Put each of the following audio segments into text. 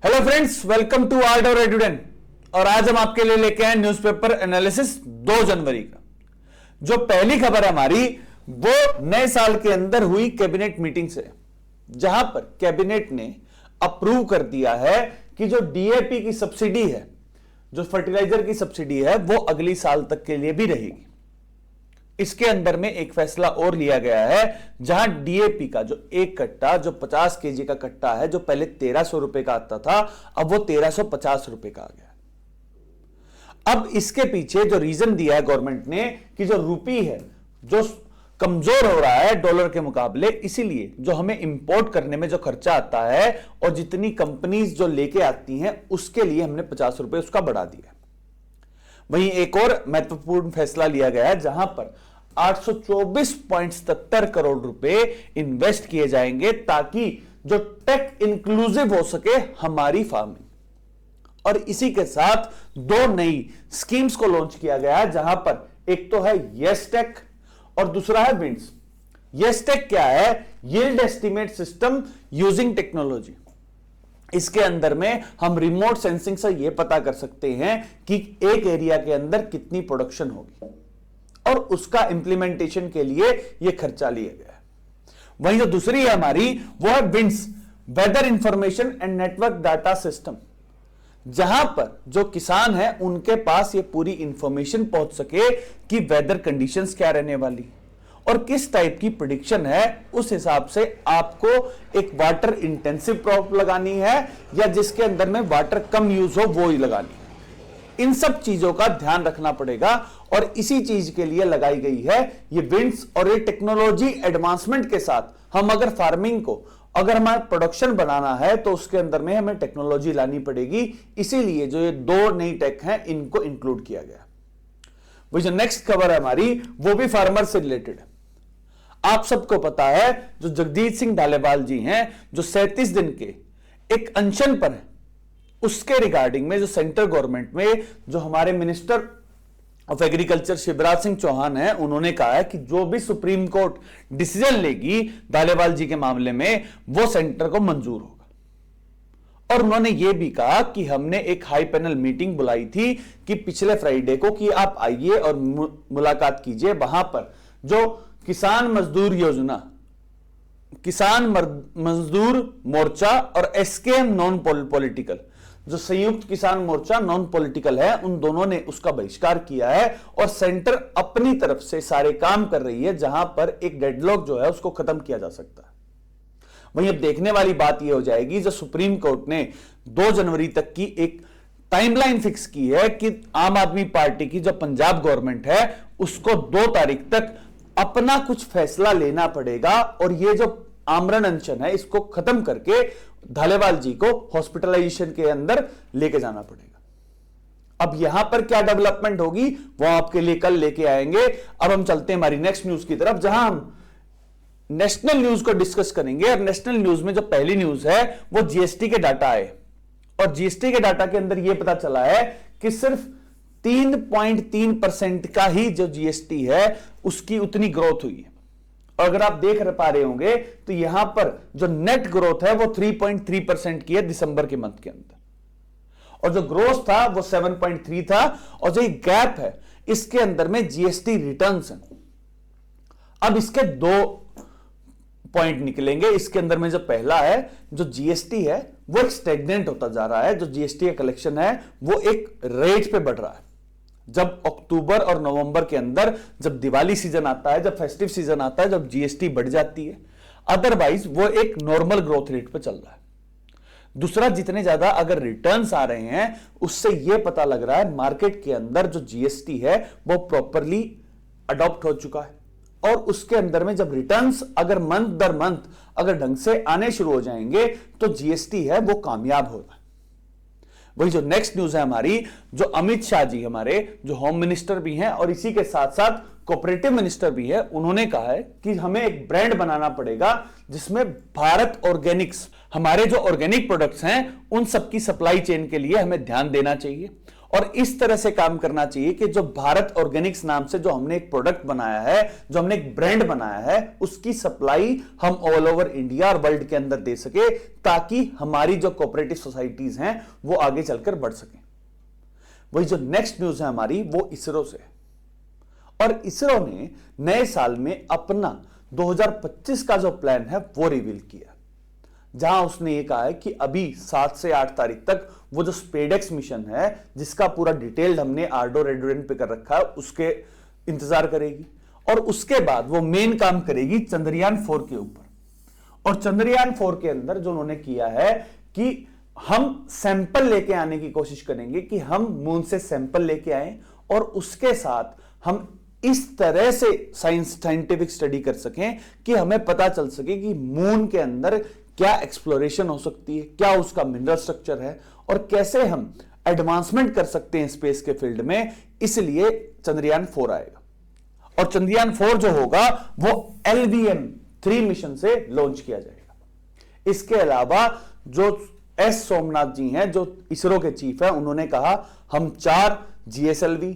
Hello friends, welcome to art और एडुडेन। और आज हम आपके लिए लेके आए न्यूज़पेपर एनालिसिस 2 जनवरी का। जो पहली खबर है हमारी वो नए साल के अंदर हुई कैबिनेट मीटिंग से, जहां पर कैबिनेट ने अप्रूव कर दिया है कि जो डीएपी की सब्सिडी है, जो फर्टिलाइजर की सब्सिडी है, वो अगली साल तक के लिए भी रहेगी। इसके अंदर में एक फैसला और लिया गया है, जहां डीएपी का जो एक कट्टा, जो 50 केजी का कट्टा है, जो पहले 1300 रुपए का आता था, अब वो 1350 रुपए का आ गया। अब इसके पीछे जो रीजन दिया है गवर्नमेंट ने कि जो रूपी है जो कमजोर हो रहा है डॉलर के मुकाबले, इसीलिए जो हमें इंपोर्ट करने में जो खर्चा आता है और जितनी कंपनीज जो लेके आती हैं उसके लिए हमने 50 रुपए उसका बढ़ा दिया। वहीं एक और महत्वपूर्ण फैसला लिया गया है, जहां पर 824.77 करोड़ रुपए इन्वेस्ट किए जाएंगे ताकि जो टेक इंक्लूसिव हो सके हमारी फार्मिंग। और इसी के साथ 2 नई स्कीम्स को लॉन्च किया गया है, जहां पर एक तो है यस टेक और दूसरा है विंड्स। यस टेक क्या है? Yield estimate system using technology. इसके अंदर में हम रिमोट सेंसिंग से यह पता कर सकते हैं कि एक एरिया के अंदर कितनी प्रोडक्शन होगी और उसका इंप्लीमेंटेशन के लिए यह खर्चा लिया गया है। वहीं जो दूसरी है हमारी वो है winds, weather information and network data system, जहां पर जो किसान है उनके पास ये पूरी इंफॉर्मेशन पहुंच सके कि वेदर कंडीशंस क्या रहने वाली और किस टाइप की प्रेडिक्शन है। उस हिसाब से आपको एक वाटर इंटेंसिव क्रॉप लगानी है या जिसके अंदर में वाटर कम यूज हो वो ही लगानी है। इन सब चीजों का ध्यान रखना पड़ेगा और इसी चीज के लिए लगाई गई है ये विंड्स। और ये टेक्नोलॉजी एडवांसमेंट के साथ हम अगर फार्मिंग को, अगर हमारा प्रोडक्शन बनाना है तो उसके अंदर में हमें टेक्नोलॉजी लानी पड़ेगी। इसीलिए जो ये 2 नई टेक हैं इनको इंक्लूड किया गया। वो जो नेक्स्ट खबर है हमारी वो भी फार्मर से रिलेटेड है। आप सबको पता है जो जगजीत सिंह ढालेवाल जी हैं, जो 37 दिन के एक अनशन पर है, उसके रिगार्डिंग में जो सेंट्रल गवर्नमेंट में जो हमारे minister of agriculture Shivraj Singh Chouhan है, उन्होंने कहा है कि जो भी सुप्रीम कोर्ट डिसीजन लेगी ढालेवाल जी के मामले में वो सेंटर को मंजूर होगा। और उन्होंने यह भी कहा कि हमने एक हाई पैनल मीटिंग बुलाई थी कि पिछले फ्राइडे को कि आप आइए और मुलाकात कीजिए। वहां पर जो किसान मजदूर योजना, किसान मजदूर मोर्चा और एसकेएम नॉन पॉलिटिकल, जो संयुक्त किसान मोर्चा नॉन पॉलिटिकल है, उन दोनों ने उसका बहिष्कार किया है और सेंटर अपनी तरफ से सारे काम कर रही है जहां पर एक डेडलॉक जो है उसको खत्म किया जा सकता है। वहीं अब देखने वाली बात यह हो जाएगी, जो सुप्रीम कोर्ट ने 2 जनवरी तक की एक टाइमलाइन फिक्स की है कि आम आदमी पार्टी की जो पंजाब गवर्नमेंट है उसको 2 तारीख तक अपना कुछ फैसला लेना पड़ेगा और ये जो आमरण अनशन है इसको खत्म करके ढालेवाल जी को हॉस्पिटलाइजेशन के अंदर लेके जाना पड़ेगा। अब यहां पर क्या डेवलपमेंट होगी वो आपके लिए कल लेके आएंगे। अब हम चलते हैं हमारी नेक्स्ट न्यूज की तरफ, जहां हम नेशनल न्यूज को डिस्कस करेंगे। और नेशनल न्यूज में जो पहली न्यूज है वो जीएसटी के डाटा आए और जीएसटी के डाटा के अंदर यह पता चला है कि सिर्फ 3.3% का ही जो जीएसटी है उसकी उतनी ग्रोथ हुई है। और अगर आप देख पा रहे होंगे तो यहां पर जो नेट ग्रोथ है वो 3.3% की है दिसंबर के मंथ के अंदर, और जो ग्रोथ था वो 7.3 था। और जो गैप है इसके अंदर में जीएसटी रिटर्न्स हैं। अब इसके 2 पॉइंट निकलेंगे। इसके अंदर में जो पहला है, जो जीएसटी है वो एक स्टेगनेंट होता जा रहा है। जो जीएसटी का कलेक्शन है वो एक रेट पे बढ़ रहा है। जब अक्टूबर और नवंबर के अंदर जब दिवाली सीजन आता है, जब फेस्टिव सीजन आता है, जब जीएसटी बढ़ जाती है। अदरवाइज वो एक नॉर्मल ग्रोथ रेट पे चल रहा है। दूसरा, जितने ज्यादा अगर रिटर्न्स आ रहे हैं उससे यह पता लग रहा है मार्केट के अंदर जो जीएसटी है वो प्रॉपरली अडॉप्ट हो चुका है। और उसके अंदर में जब रिटर्न्स अगर मंथ दर मंथ अगर ढंग से आने शुरू हो जाएंगे तो जीएसटी है वो कामयाब होगा। वही जो नेक्स्ट न्यूज है हमारी, जो अमित शाह जी हमारे जो होम मिनिस्टर भी हैं और इसी के साथ साथ कोऑपरेटिव मिनिस्टर भी है, उन्होंने कहा है कि हमें एक ब्रांड बनाना पड़ेगा जिसमें भारत ऑर्गेनिक्स, हमारे जो ऑर्गेनिक प्रोडक्ट्स हैं उन सबकी सप्लाई चेन के लिए हमें ध्यान देना चाहिए। और इस तरह से काम करना चाहिए कि जो भारत ऑर्गेनिक्स नाम से जो हमने एक प्रोडक्ट बनाया है, जो हमने एक ब्रांड बनाया है, उसकी सप्लाई हम ऑल ओवर इंडिया और वर्ल्ड के अंदर दे सके, ताकि हमारी जो कोऑपरेटिव सोसाइटीज हैं वो आगे चलकर बढ़ सके। वही जो नेक्स्ट न्यूज है हमारी, वो इसरो से। और इसरो ने नए साल में अपना 2025 का जो प्लान है वो रिवील किया, जहां उसने ये कहा है कि अभी 7 से 8 तारीख तक वो जो स्पेडेक्स मिशन है, जिसका पूरा डिटेल्ड हमने आर्डो रेडोरेंट पे कर रखा है, उसके इंतजार करेगी। और उसके बाद वो मेन काम करेगी चंद्रयान 4 के ऊपर। और चंद्रयान 4 के अंदर जो उन्होंने किया है कि हम सैंपल लेके आने की कोशिश करेंगे, कि हम मून से सैंपल लेके आए और उसके साथ हम इस तरह से साइंटिफिक स्टडी कर सकें कि हमें पता चल सके कि मून के अंदर क्या एक्सप्लोरेशन हो सकती है, क्या उसका मिनरल स्ट्रक्चर है, और कैसे हम एडवांसमेंट कर सकते हैं स्पेस के फील्ड में। इसलिए चंद्रयान 4 आएगा। और चंद्रयान 4 जो होगा वो LVM-3 मिशन से लॉन्च किया जाएगा। इसके अलावा जो एस सोमनाथ जी हैं, जो इसरो के चीफ हैं, उन्होंने कहा हम 4 GSLV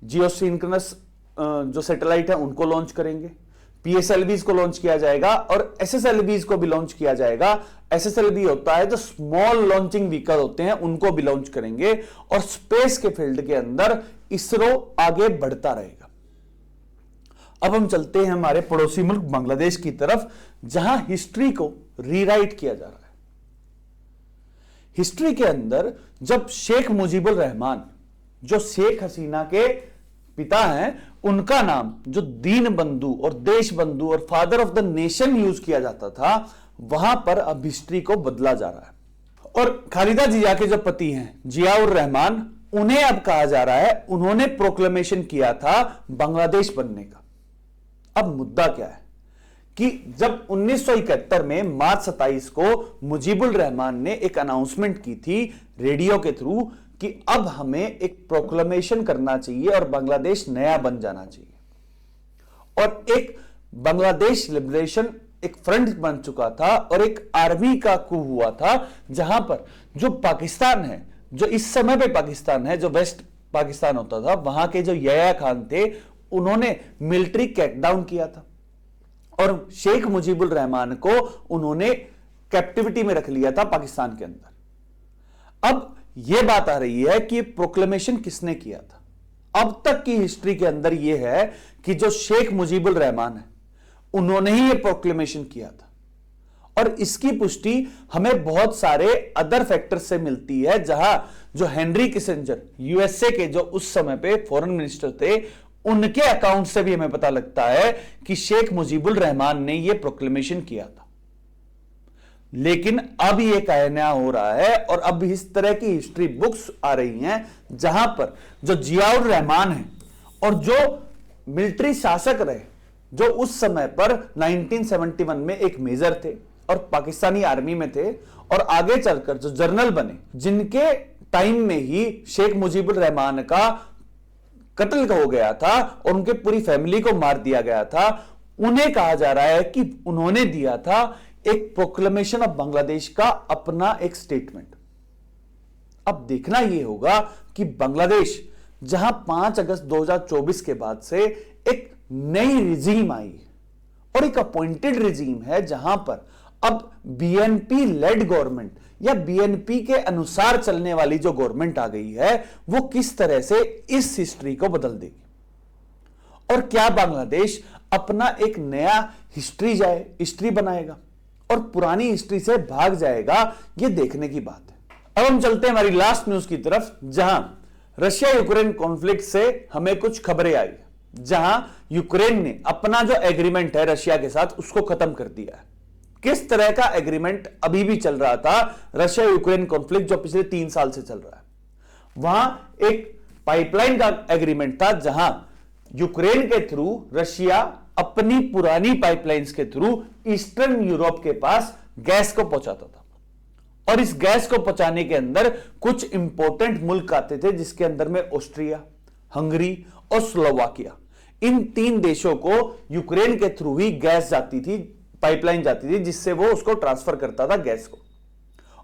जियोसिंक्रोनस जो सैटेलाइट है उनको लॉन्च करेंगे, PSLVs को लॉन्च किया जाएगा और SSLVs को भी लॉन्च किया जाएगा। SSLV होता है जो स्मॉल लॉन्चिंग व्हीकल होते हैं, उनको भी लॉन्च करेंगे। और स्पेस के फील्ड के अंदर इसरो आगे बढ़ता रहेगा। अब हम चलते हैं हमारे पड़ोसी मुल्क बांग्लादेश की तरफ, जहां हिस्ट्री को रीराइट किया जा रहा है। हिस्ट्री के अंदर जब शेख मुजीबुर रहमान, जो शेख हसीना के पिता हैं, उनका नाम जो दीन बंधु और देश बंधु और father of the nation use किया जाता था, वहां पर अब हिस्ट्री को बदला जा रहा है। और खालिदा जिया के जो पति हैं जियाउर रहमान, उन्हें अब कहा जा रहा है, उन्होंने प्रोक्लेमेशन किया था बांग्लादेश बनने का। अब मुद्दा क्या है कि जब 1971 में मार्च 27 को मुजीबुर रहमान ने एक अनाउंसमेंट की थी रेडियो के थ्रू कि अब हमें एक प्रोक्लेमेशन करना चाहिए और बांग्लादेश नया बन जाना चाहिए, और एक बांग्लादेश लिबरेशन एक फ्रंट बन चुका था और एक आर्मी का कू हुआ था, जहां पर जो पाकिस्तान है, जो इस समय पे पाकिस्तान है, जो वेस्ट पाकिस्तान होता था, वहां के जो यया खान थे, उन्होंने मिलिट्री क्रैकडाउन किया था और शेख मुजीबुर रहमान को उन्होंने कैप्टिविटी में रख लिया था पाकिस्तान के अंदर। अब यह बात आ रही है कि प्रोक्लेमेशन किसने किया था। अब तक की हिस्ट्री के अंदर यह है कि जो शेख मुजीबुर रहमान है, उन्होंने ही यह प्रोक्लेमेशन किया था। और इसकी पुष्टि हमें बहुत सारे अदर फैक्टर्स से मिलती है, जहां जो हेनरी किसिंजर यूएसए के जो उस समय पे फॉरेन मिनिस्टर थे, उनके अकाउंट से भी हमें पता लगता है कि शेख मुजीबुर रहमान ने यह प्रोक्लेमेशन किया था। लेकिन अब यह कहना हो रहा है और अब इस तरह की हिस्ट्री बुक्स आ रही हैं, जहां पर जो जियाउर रहमान है और जो मिलिट्री शासक रहे, जो उस समय पर 1971 में एक मेजर थे और पाकिस्तानी आर्मी में थे, और आगे चलकर जो जनरल बने, जिनके टाइम में ही शेख मुजीबुर रहमान का कत्ल हो गया था और उनके पूरी फैमिली को मार दिया गया था, उन्हें कहा जा रहा है कि उन्होंने दिया था एक प्रोक्लेमेशन ऑफ बांग्लादेश का अपना एक स्टेटमेंट। अब देखना यह होगा कि बांग्लादेश, जहां 5 अगस्त 2024 के बाद से एक नई रिजीम आई और एक अपॉइंटेड रिजीम है, जहां पर अब बीएनपी लेड गवर्नमेंट या बीएनपी के अनुसार चलने वाली जो गवर्नमेंट आ गई है, वो किस तरह से इस हिस्ट्री को बदल देगी, और क्या बांग्लादेश अपना एक नया हिस्ट्री बनाएगा और पुरानी हिस्ट्री से भाग जाएगा, ये देखने की बात है। अब हम चलते हैं हमारी लास्ट न्यूज की तरफ, जहां रशिया यूक्रेन कॉन्फ्लिक्ट से हमें कुछ खबरें आई, जहां यूक्रेन ने अपना जो एग्रीमेंट है रशिया के साथ, उसको खत्म कर दिया है। किस तरह का एग्रीमेंट अभी भी चल रहा था, रशिया यूक्रेन कॉन्फ्लिक्ट जो पिछले 3 साल से चल रहा है, वहां एक पाइपलाइन का एग्रीमेंट था, जहां यूक्रेन के थ्रू रशिया अपनी पुरानी पाइपलाइंस के थ्रू ईस्टर्न यूरोप के पास गैस को पहुंचाता था, और इस गैस को पहुंचाने के अंदर कुछ इंपॉर्टेंट मुल्क आते थे, जिसके अंदर में ऑस्ट्रिया, हंगरी और स्लोवाकिया। इन 3 देशों को यूक्रेन के थ्रू ही गैस जाती थी, पाइपलाइन जाती थी, जिससे वो उसको ट्रांसफर करता था गैस को।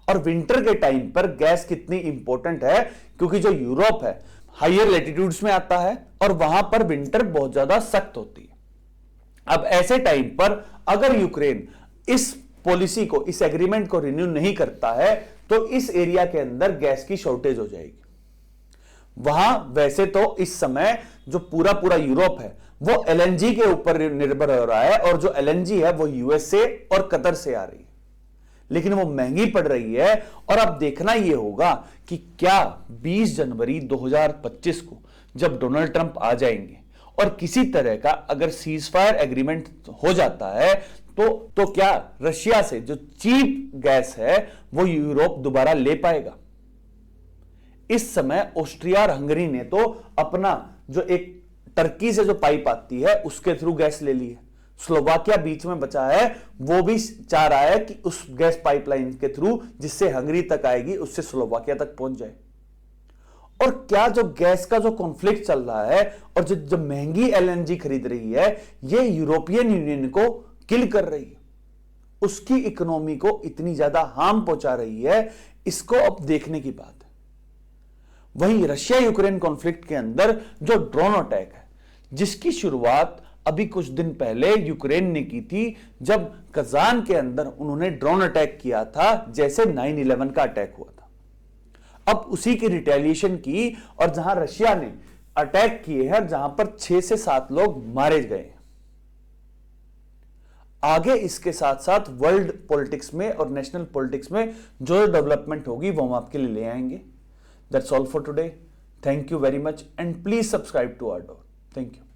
और विंटर के टाइम पर गैस कितनी इंपॉर्टेंट है, क्योंकि जो यूरोप है हायर लैटिट्यूड्स में आता है और वहां पर विंटर बहुत ज्यादा सख्त होती है। अब ऐसे टाइम पर अगर यूक्रेन इस पॉलिसी को, इस एग्रीमेंट को रिन्यू नहीं करता है तो इस एरिया के अंदर गैस की शॉर्टेज हो जाएगी। वहां वैसे तो इस समय जो पूरा पूरा यूरोप है वो एलएनजी के ऊपर निर्भर हो रहा है, और जो एलएनजी है वो यूएसए और कतर से आ रही है, लेकिन वो महंगी पड़ रही है। और अब देखना यह होगा कि क्या 20 जनवरी 2025 को जब डोनाल्ड ट्रंप आ जाएंगे और किसी तरह का अगर सीज फायर एग्रीमेंट हो जाता है तो क्या रशिया से जो चीप गैस है वो यूरोप दोबारा ले पाएगा। इस समय ऑस्ट्रिया और हंगरी ने तो अपना जो एक टर्की से जो पाइप आती है उसके थ्रू गैस ले ली है। स्लोवाकिया बीच में बचा है, वो भी चाह रहा है कि उस गैस पाइपलाइन के थ्रू जिससे हंगरी तक आएगी उससे स्लोवाकिया तक पहुंच जाए। और क्या जो गैस का जो कॉन्फ्लिक्ट चल रहा है और जो महंगी एलएनजी खरीद रही है ये यूरोपियन यूनियन को किल कर रही है, उसकी इकोनॉमी को इतनी ज्यादा हार्म पहुंचा रही है, इसको अब देखने की बात है। वहीं रशिया यूक्रेन कॉन्फ्लिक्ट के अंदर जो ड्रोन अटैक है जिसकी शुरुआत अभी कुछ दिन पहले यूक्रेन ने की थी, जब कजान के अंदर उन्होंने ड्रोन अटैक किया था जैसे 9/11 का अटैक हुआ था। अब उसी की रिटेलिएशन की और जहां रशिया ने अटैक किए हैं जहां पर 6 से 7 लोग मारे गए। आगे इसके साथ साथ वर्ल्ड पॉलिटिक्स में और नेशनल पॉलिटिक्स में जो डेवलपमेंट होगी वो हम आपके लिए ले आएंगे। That's all for today. Thank you very much and please subscribe to our door. Thank you.